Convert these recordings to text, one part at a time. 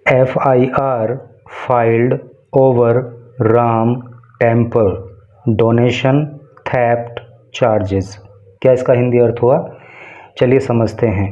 FIR filed over Ram temple donation theft charges. क्या इसका हिंदी अर्थ हुआ? चलिए समझते हैं।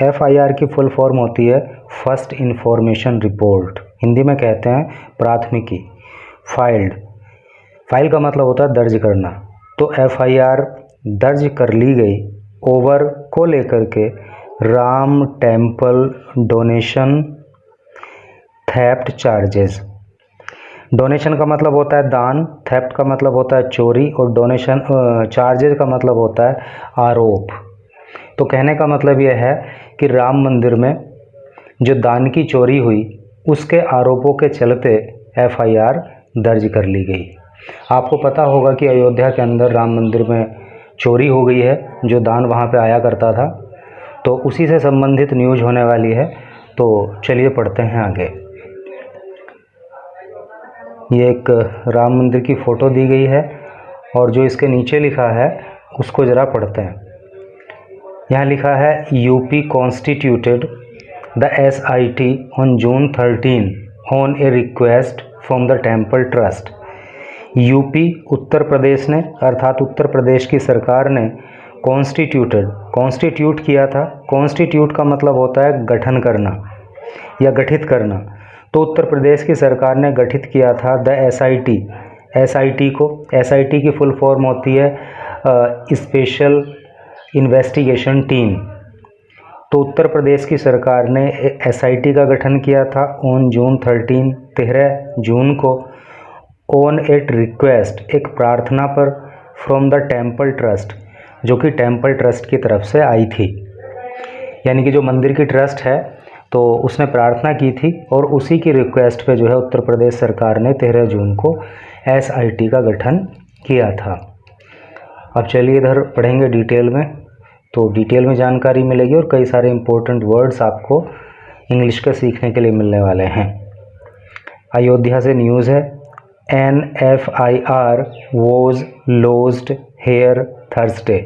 FIR की फुल फॉर्म होती है फर्स्ट इंफॉर्मेशन रिपोर्ट, हिंदी में कहते हैं प्राथमिकी। फाइल का मतलब होता है दर्ज करना, तो FIR दर्ज कर ली गई ओवर को लेकर के Ram temple donation theft charges. Donation का मतलब होता है दान, थेफ्ट का मतलब होता है चोरी, और डोनेशन चार्जेस का मतलब होता है आरोप। तो कहने का मतलब यह है कि राम मंदिर में जो दान की चोरी हुई उसके आरोपों के चलते FIR दर्ज कर ली गई। आपको पता होगा कि अयोध्या के अंदर राम मंदिर में चोरी हो गई है, जो दान वहाँ पे आया करता था, तो उसी से संबंधित न्यूज़ होने वाली है। तो चलिए पढ़ते हैं आगे। ये एक राम मंदिर की फ़ोटो दी गई है और जो इसके नीचे लिखा है उसको ज़रा पढ़ते हैं। यहाँ लिखा है UP constituted the SIT on June 13 on a request from the temple trust. UP Uttar Pradesh ने, अर्थात उत्तर प्रदेश की सरकार ने कॉन्स्टिट्यूट किया था। कॉन्स्टिट्यूट का मतलब होता है गठन करना या गठित करना। तो उत्तर प्रदेश की सरकार ने गठित किया था द SIT को। SIT की फुल फॉर्म होती है स्पेशल इन्वेस्टिगेशन टीम। तो उत्तर प्रदेश की सरकार ने SIT का गठन किया था ऑन June 13 जून को, ऑन एट रिक्वेस्ट, एक प्रार्थना पर, फ्रॉम द टेम्पल ट्रस्ट, जो कि टेम्पल ट्रस्ट की तरफ से आई थी। यानी कि जो मंदिर की ट्रस्ट है तो उसने प्रार्थना की थी और उसी की रिक्वेस्ट पे जो है उत्तर प्रदेश सरकार ने 13 जून को SIT का गठन किया था। अब चलिए इधर पढ़ेंगे डिटेल में, तो डिटेल में जानकारी मिलेगी और कई सारे इम्पोर्टेंट वर्ड्स आपको इंग्लिश के सीखने के लिए मिलने वाले हैं। अयोध्या से न्यूज़ है, an FIR was lodged here Thursday।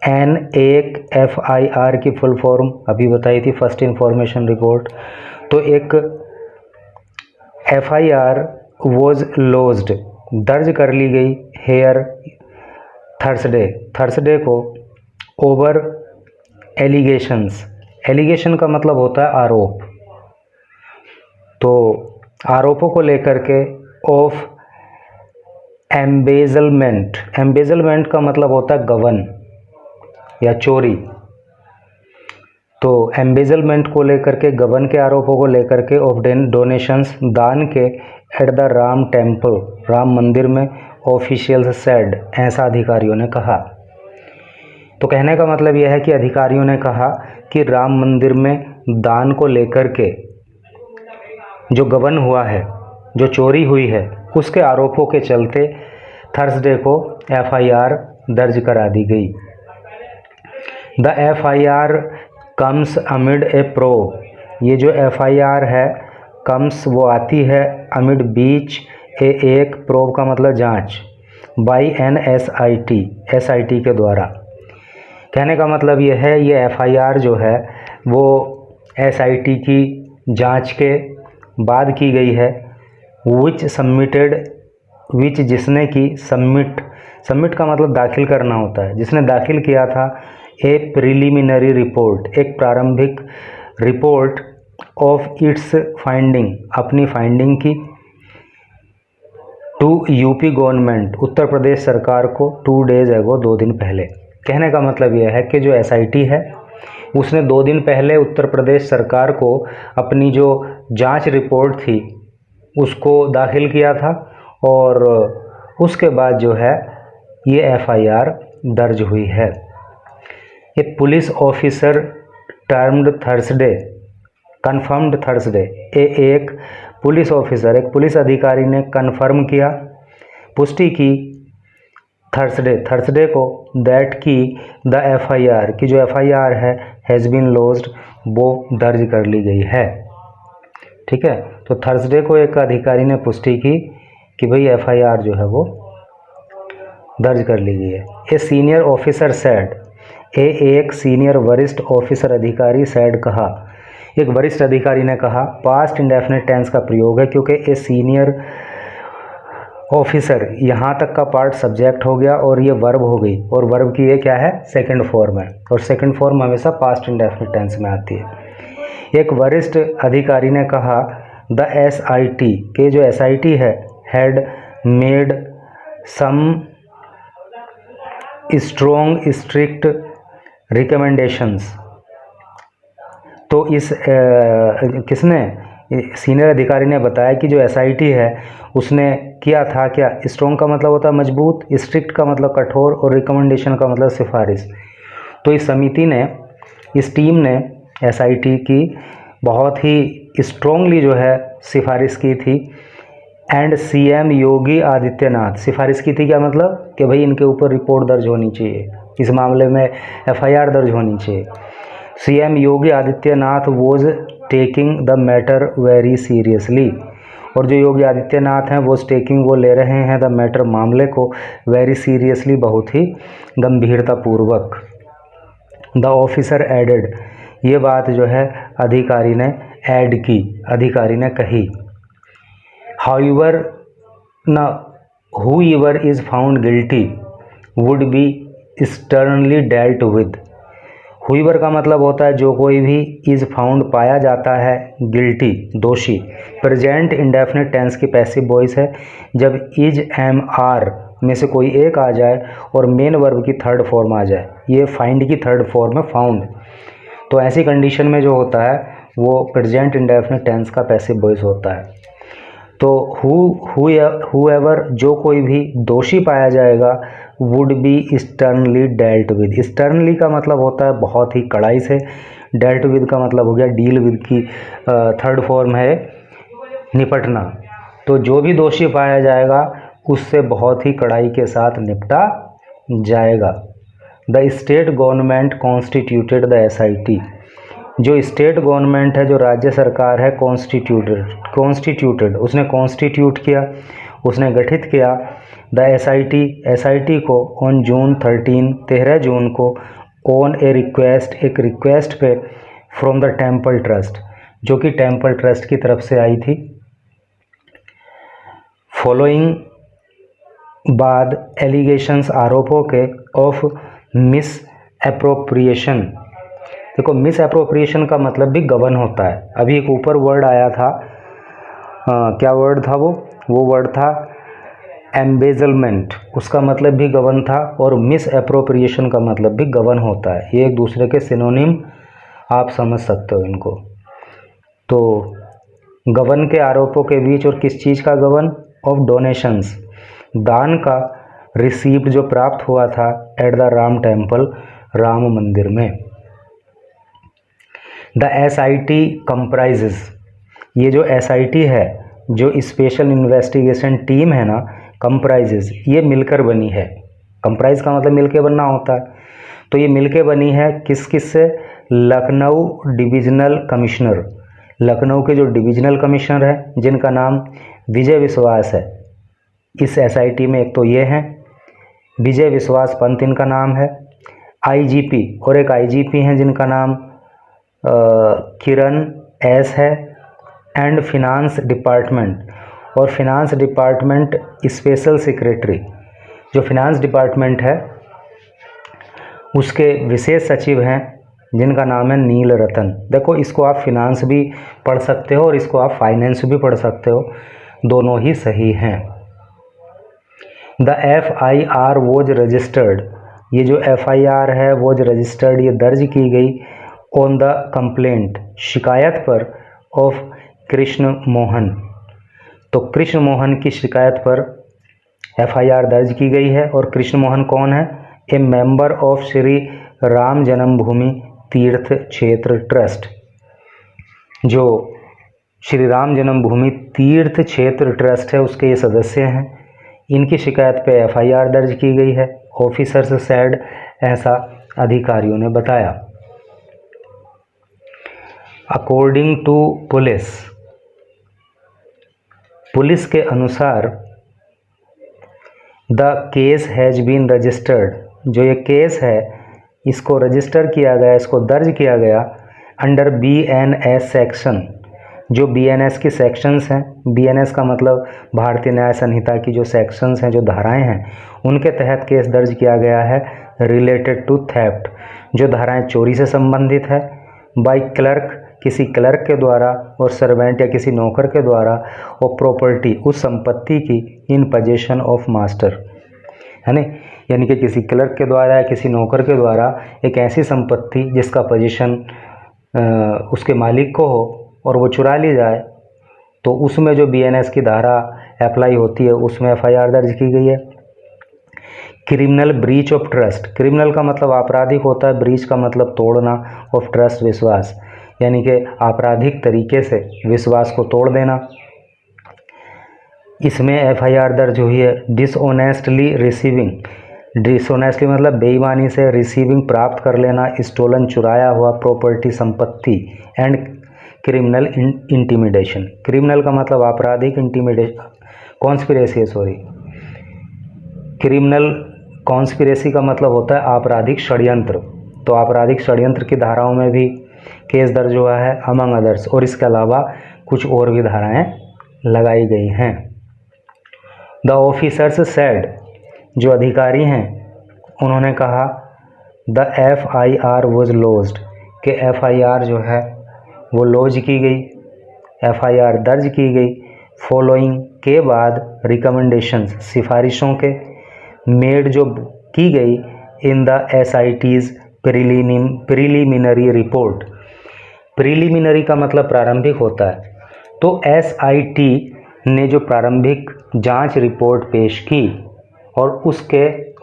एन एक FIR की फुल फॉर्म अभी बताई थी, फर्स्ट इंफॉर्मेशन रिपोर्ट। तो एक FIR was lodged, दर्ज कर ली गई, here थर्सडे को, ओवर एलिगेशंस। एलिगेशन का मतलब होता है आरोप, तो आरोपों को लेकर के ऑफ एम्बेजलमेंट। एम्बेजलमेंट का मतलब होता है गबन या चोरी। तो एम्बेजलमेंट को लेकर के, गबन के आरोपों को लेकर के, ऑफ डोनेशंस, दान के, at the Ram temple, Ram मंदिर में, ऑफिशियल्स सेड, ऐसा अधिकारियों ने कहा। तो कहने का मतलब यह है कि अधिकारियों ने कहा कि राम मंदिर में दान को लेकर के जो गबन हुआ है, जो चोरी हुई है, उसके आरोपों के चलते थर्सडे को FIR दर्ज करा दी गई। The FIR comes amid A probe. ये जो FIR है, कम्स वो आती है, अमिड बीच, एक प्रोब का मतलब जांच, बाई एन SIT के द्वारा। कहने का मतलब ये है, ये FIR जो है वो SIT की जांच के बाद की गई है। विच जिसने की, सबमिट का मतलब दाखिल करना होता है, जिसने दाखिल किया था, ए प्रिलिमिनरी रिपोर्ट, एक प्रारंभिक रिपोर्ट, ऑफ इट्स फाइंडिंग, अपनी फाइंडिंग की, to UP government, Uttar Pradesh सरकार को, 2 days ago, 2 दिन पहले। कहने का मतलब यह है कि जो SIT है उसने 2 दिन पहले उत्तर प्रदेश सरकार को अपनी जो जांच रिपोर्ट थी उसको दाखिल किया था और उसके बाद जो है ये FIR दर्ज हुई है। ये police officer termed Thursday, confirmed Thursday, एक पुलिस ऑफिसर, एक पुलिस अधिकारी ने कन्फर्म किया, पुष्टि की थर्सडे को, दैट की द FIR, की जो FIR है, हैज़ बीन लॉज्ड, वो दर्ज कर ली गई है। ठीक है, तो थर्सडे को एक अधिकारी ने पुष्टि की कि भाई FIR जो है वो दर्ज कर ली गई है। ए सीनियर ऑफिसर सेड, एक सीनियर वरिष्ठ ऑफिसर अधिकारी सेड कहा, एक वरिष्ठ अधिकारी ने कहा, पास्ट इंडेफिनिट टेंस का प्रयोग है क्योंकि ए सीनियर ऑफिसर, यहाँ तक का पार्ट सब्जेक्ट हो गया और ये वर्ब हो गई, और वर्ब की ये क्या है, सेकंड फॉर्म है, और सेकंड फॉर्म हमेशा पास्ट इंडेफिनिट टेंस में आती है। एक वरिष्ठ अधिकारी ने कहा, द SIT के जो SIT है, had made some strong strict recommendations. तो इस किसने, सीनियर अधिकारी ने बताया कि जो SIT है उसने किया था क्या, स्ट्रॉन्ग का मतलब होता है मजबूत, स्ट्रिक्ट का मतलब कठोर, और रिकमेंडेशन का मतलब सिफारिश। तो इस समिति ने, इस टीम ने SIT की बहुत ही स्ट्रॉन्गली जो है सिफारिश की थी। एंड CM योगी आदित्यनाथ, सिफारिश की थी क्या मतलब कि भाई इनके ऊपर रिपोर्ट दर्ज होनी चाहिए, इस मामले में FIR दर्ज होनी चाहिए। CM Yogi Adityanath was taking the matter very seriously, और जो योगी आदित्यनाथ हैं वो वो ले रहे हैं द मैटर, मामले को, वेरी सीरियसली, बहुत ही गंभीरतापूर्वक। द ऑफिसर एडेड, ये बात जो है अधिकारी ने ऐड की, अधिकारी ने कही। हाउएवर न whoever is found guilty would be sternly dealt with। हुईवर का मतलब होता है जो कोई भी, इज़ फाउंड पाया जाता है, गिल्टी दोषी। प्रेजेंट इंडेफिनिट टेंस की पैसिव वॉइस है जब इज एम आर में से कोई एक आ जाए और मेन वर्ब की थर्ड फॉर्म आ जाए, ये फाइंड की थर्ड फॉर्म है फाउंड। तो ऐसी कंडीशन में जो होता है वो प्रेजेंट इंडेफिनिट टेंस का पैसिव वॉइस होता है। तो whoever जो कोई भी दोषी पाया जाएगा, would be sternly dealt with. Sternly का मतलब होता है बहुत ही कड़ाई से, डेल्ट विद का मतलब हो गया डील विद की थर्ड फॉर्म है निपटना। तो जो भी दोषी पाया जाएगा उससे बहुत ही कड़ाई के साथ निपटा जाएगा। The state government constituted the SIT, जो स्टेट गवर्नमेंट है, जो राज्य सरकार है, कॉन्स्टिट्यूटेड उसने कॉन्स्टिट्यूट किया, उसने गठित किया द SIT को ऑन जून 13 जून को, ऑन ए रिक्वेस्ट, एक रिक्वेस्ट पे, फ्रॉम द टेम्पल ट्रस्ट, जो कि टेम्पल ट्रस्ट की तरफ से आई थी। फॉलोइंग, बाद एलिगेशंस, आरोपों के, ऑफ मिस एप्रोप्रिएशन। देखो मिस एप्रोप्रिएशन का मतलब भी गबन होता है। अभी एक ऊपर वर्ड आया था, क्या वर्ड था वो वर्ड था एम्बेजलमेंट, उसका मतलब भी गबन था, और मिस एप्रोप्रिएशन का मतलब भी गबन होता है। ये एक दूसरे के सिनोनिम आप समझ सकते हो इनको। तो गबन के आरोपों के बीच, और किस चीज़ का गबन, ऑफ डोनेशंस, दान का, रिसीप्ट जो प्राप्त हुआ था, at the Ram temple, Ram मंदिर में। द SIT कंप्राइजेज, ये जो SIT है, जो स्पेशल इन्वेस्टिगेशन टीम है ना, कंप्राइजेज, ये मिलकर बनी है। कंप्राइज का मतलब मिलके बनना होता है। तो ये मिलके बनी है किस किस से, लखनऊ डिविजनल कमिश्नर, लखनऊ के जो डिविजनल कमिश्नर है जिनका नाम विजय विश्वास है। इस SIT में एक तो ये हैं विजय विश्वास पंत, इनका नाम है। IGP, और एक IGP हैं जिनका नाम किरण S है। एंड फिनांस डिपार्टमेंट, और फिनांस डिपार्टमेंट स्पेशल सेक्रेटरी, जो फिनांस डिपार्टमेंट है उसके विशेष सचिव हैं जिनका नाम है नील रतन। देखो इसको आप फिनांस भी पढ़ सकते हो और इसको आप फाइनेंस भी पढ़ सकते हो, दोनों ही सही हैं। द FIR वॉज रजिस्टर्ड, ये जो FIR है वॉज रजिस्टर्ड, ये दर्ज की गई, ऑन द कंप्लेंट, शिकायत पर, ऑफ कृष्ण मोहन। तो कृष्ण मोहन की शिकायत पर FIR दर्ज की गई है। और कृष्ण मोहन कौन है, ए मेंबर ऑफ श्री राम जन्मभूमि तीर्थ क्षेत्र ट्रस्ट, जो श्री राम जन्मभूमि तीर्थ क्षेत्र ट्रस्ट है उसके ये सदस्य हैं। इनकी शिकायत पे FIR दर्ज की गई है। ऑफिसर्स सेड, ऐसा अधिकारियों ने बताया। अकॉर्डिंग टू पुलिस, पुलिस के अनुसार, the case has been registered, जो ये केस है इसको रजिस्टर किया गया, इसको दर्ज किया गया, अंडर BNS सेक्शन, जो BNS की सेक्शंस हैं, BNS का मतलब भारतीय न्याय संहिता की जो सेक्शंस हैं, जो धाराएं हैं, उनके तहत केस दर्ज किया गया है रिलेटेड टू थेफ्ट, जो धाराएं चोरी से संबंधित है, बाय क्लर्क, किसी क्लर्क के द्वारा, और सर्वेंट या किसी नौकर के द्वारा, और प्रॉपर्टी, उस संपत्ति की इन पोजीशन ऑफ मास्टर, है ना, यानी कि किसी क्लर्क के द्वारा या किसी नौकर के द्वारा एक ऐसी संपत्ति जिसका पोजीशन उसके मालिक को हो और वो चुरा ली जाए, तो उसमें जो BNS की धारा अप्लाई होती है उसमें FIR दर्ज की गई है। Criminal breach of trust, criminal का मतलब आपराधिक होता है, ब्रीच का मतलब तोड़ना, ऑफ ट्रस्ट विश्वास, यानी कि आपराधिक तरीके से विश्वास को तोड़ देना। इसमें FIR दर्ज हुई है डिसऑनेस्टली रिसीविंग, डिसऑनेस्टली मतलब बेईमानी से, रिसीविंग प्राप्त कर लेना, स्टोलन चुराया हुआ प्रॉपर्टी संपत्ति, एंड क्रिमिनल इंटिमिडेशन, क्रिमिनल का मतलब आपराधिक, इंटिमिडेशन कॉन्स्पिरेसी है, सॉरी, क्रिमिनल कॉन्स्पिरेसी का मतलब होता है आपराधिक षड्यंत्र, तो आपराधिक षड्यंत्र की धाराओं में भी केस दर्ज हुआ है अमंग अदर्स, और इसके अलावा कुछ और भी धाराएं लगाई गई हैं। द ऑफिसर्स सेड, जो अधिकारी हैं उन्होंने कहा, द FIR वॉज लॉज्ड, कि FIR जो है वो लॉज की गई, FIR दर्ज की गई, फॉलोइंग के बाद, रिकमेंडेशंस सिफारिशों के, मेड जो की गई, in the SIT's preliminary report, preliminary का मतलब प्रारंभिक होता है, तो SIT ने जो प्रारंभिक जांच रिपोर्ट पेश की और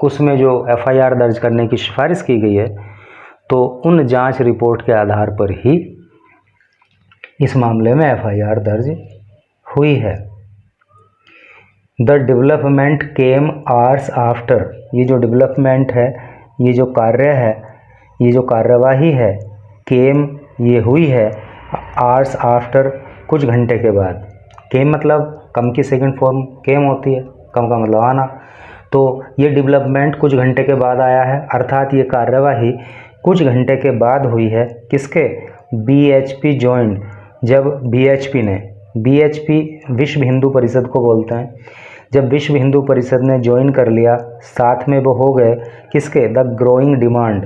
उसमें जो FIR दर्ज करने की सिफारिश की गई है, तो उन जांच रिपोर्ट के आधार पर ही इस मामले में FIR दर्ज हुई है। The development came hours after, ये जो डेवलपमेंट है, ये जो कार्य है, ये जो कार्यवाही है, केम ये हुई है, आवर्स आफ्टर कुछ घंटे के बाद, केम मतलब कम की सेकंड फॉर्म केम होती है, कम का मतलब आना, तो ये डेवलपमेंट कुछ घंटे के बाद आया है, अर्थात ये कार्यवाही कुछ घंटे के बाद हुई है। किसके? BHP जॉइंट, जब BHP विश्व हिंदू परिषद को बोलते हैं, जब विश्व हिंदू परिषद ने ज्वाइन कर लिया, साथ में वो हो गए किसके? द ग्रोइंग डिमांड,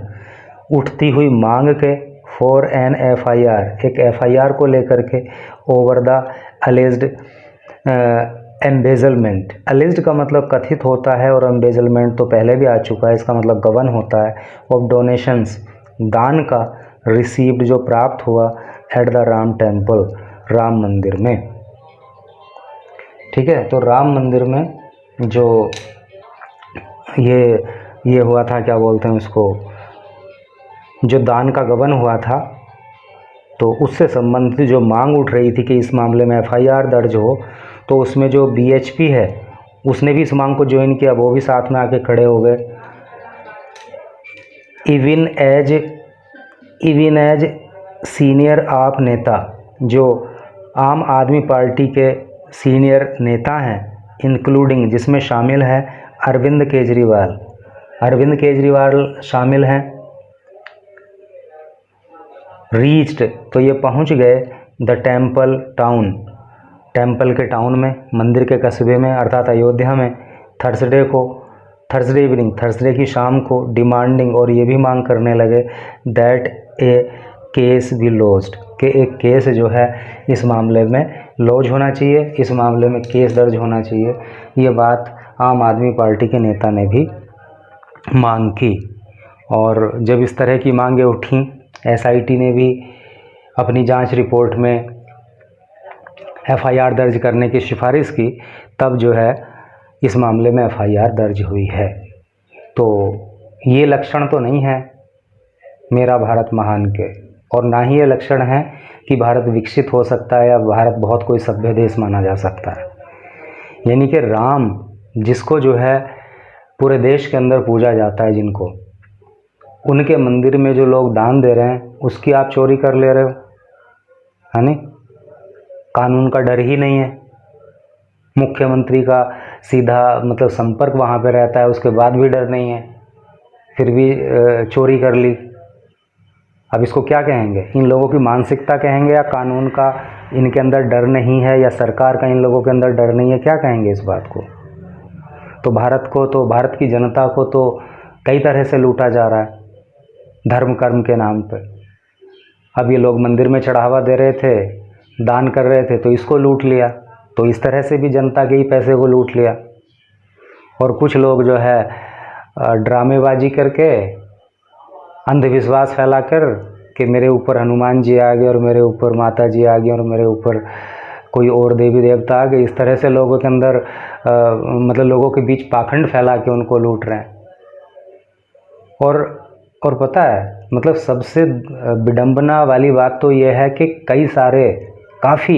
उठती हुई मांग के, फॉर एन FIR, एक FIR को लेकर के, over the alleged embezzlement, alleged का मतलब कथित होता है, और एम्बेजलमेंट तो पहले भी आ चुका है, इसका मतलब गबन होता है, ऑफ डोनेशंस, दान का, रिसीव्ड जो प्राप्त हुआ, at the Ram temple, Ram मंदिर में। ठीक है, तो राम मंदिर में जो ये हुआ था, क्या बोलते हैं उसको, जो दान का गबन हुआ था, तो उससे संबंधित जो मांग उठ रही थी कि इस मामले में FIR दर्ज हो, तो उसमें जो BHP है उसने भी इस मांग को ज्वाइन किया, वो भी साथ में आके खड़े हो गए। इवन एज सीनियर आप नेता, जो आम आदमी पार्टी के सीनियर नेता हैं, इंक्लूडिंग जिसमें शामिल है अरविंद केजरीवाल शामिल हैं। रीच्ड, तो ये पहुंच गए द टेम्पल टाउन, टेम्पल के टाउन में, मंदिर के कस्बे में, अर्थात अयोध्या में, थर्सडे इवनिंग, थर्सडे की शाम को, डिमांडिंग, और ये भी मांग करने लगे, that A case B lodged, कि एक केस जो है इस मामले में लॉज होना चाहिए, इस मामले में केस दर्ज होना चाहिए। ये बात आम आदमी पार्टी के नेता ने भी मांग की, और जब इस तरह की मांगें उठी, SIT ने भी अपनी जांच रिपोर्ट में FIR दर्ज करने की सिफारिश की, तब जो है इस मामले में FIR दर्ज हुई है। तो ये लक्षण तो नहीं है मेरा भारत महान के, और ना ही ये लक्षण है कि भारत विकसित हो सकता है या भारत बहुत कोई सभ्य देश माना जा सकता है। यानी कि राम, जिसको जो है पूरे देश के अंदर पूजा जाता है, जिनको, उनके मंदिर में जो लोग दान दे रहे हैं, उसकी आप चोरी कर ले रहे हो, है नहीं? कानून का डर ही नहीं है। मुख्यमंत्री का सीधा मतलब संपर्क वहाँ पे रहता है, उसके बाद भी डर नहीं है, फिर भी चोरी कर ली। अब इसको क्या कहेंगे, इन लोगों की मानसिकता कहेंगे या कानून का इनके अंदर डर नहीं है या सरकार का इन लोगों के अंदर डर नहीं है, क्या कहेंगे इस बात को। तो भारत की जनता को तो कई तरह से लूटा जा रहा है धर्म कर्म के नाम पे। अब ये लोग मंदिर में चढ़ावा दे रहे थे, दान कर रहे थे, तो इसको लूट लिया, तो इस तरह से भी जनता के ही पैसे को लूट लिया। और कुछ लोग जो है ड्रामेबाजी करके, अंधविश्वास फैलाकर कि मेरे ऊपर हनुमान जी आ गए और मेरे ऊपर माता जी आ गई और मेरे ऊपर कोई और देवी देवता आ गए, इस तरह से लोगों के अंदर मतलब लोगों के बीच पाखंड फैला के उनको लूट रहे हैं। और पता है मतलब सबसे विडंबना वाली बात तो यह है कि कई सारे काफ़ी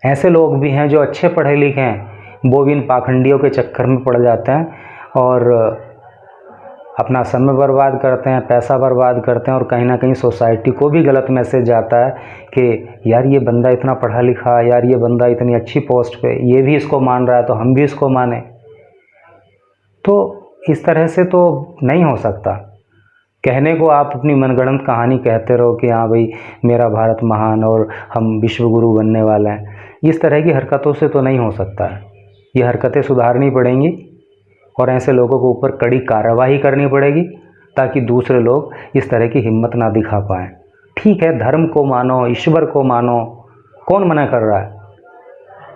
ऐसे लोग भी हैं जो अच्छे पढ़े लिखे हैं, वो भी इन पाखंडियों के चक्कर में पड़ जाते हैं और अपना समय बर्बाद करते हैं, पैसा बर्बाद करते हैं और कहीं ना कहीं सोसाइटी को भी गलत मैसेज जाता है कि यार ये बंदा इतना पढ़ा लिखा, यार ये बंदा इतनी अच्छी पोस्ट पे, ये भी इसको मान रहा है तो हम भी इसको माने। तो इस तरह से तो नहीं हो सकता। कहने को आप अपनी मनगढ़ंत कहानी कहते रहो कि हाँ भाई मेरा भारत महान और हम विश्व गुरु बनने वाले हैं, इस तरह की हरकतों से तो नहीं हो सकता है। ये हरकतें सुधारनी पड़ेंगी और ऐसे लोगों के ऊपर कड़ी कार्रवाई करनी पड़ेगी ताकि दूसरे लोग इस तरह की हिम्मत ना दिखा पाएँ। ठीक है, धर्म को मानो, ईश्वर को मानो, कौन मना कर रहा है,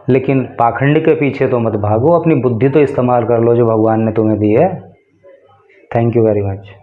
लेकिन पाखंड के पीछे तो मत भागो, अपनी बुद्धि तो इस्तेमाल कर लो जो भगवान ने तुम्हें दी है। Thank you very much.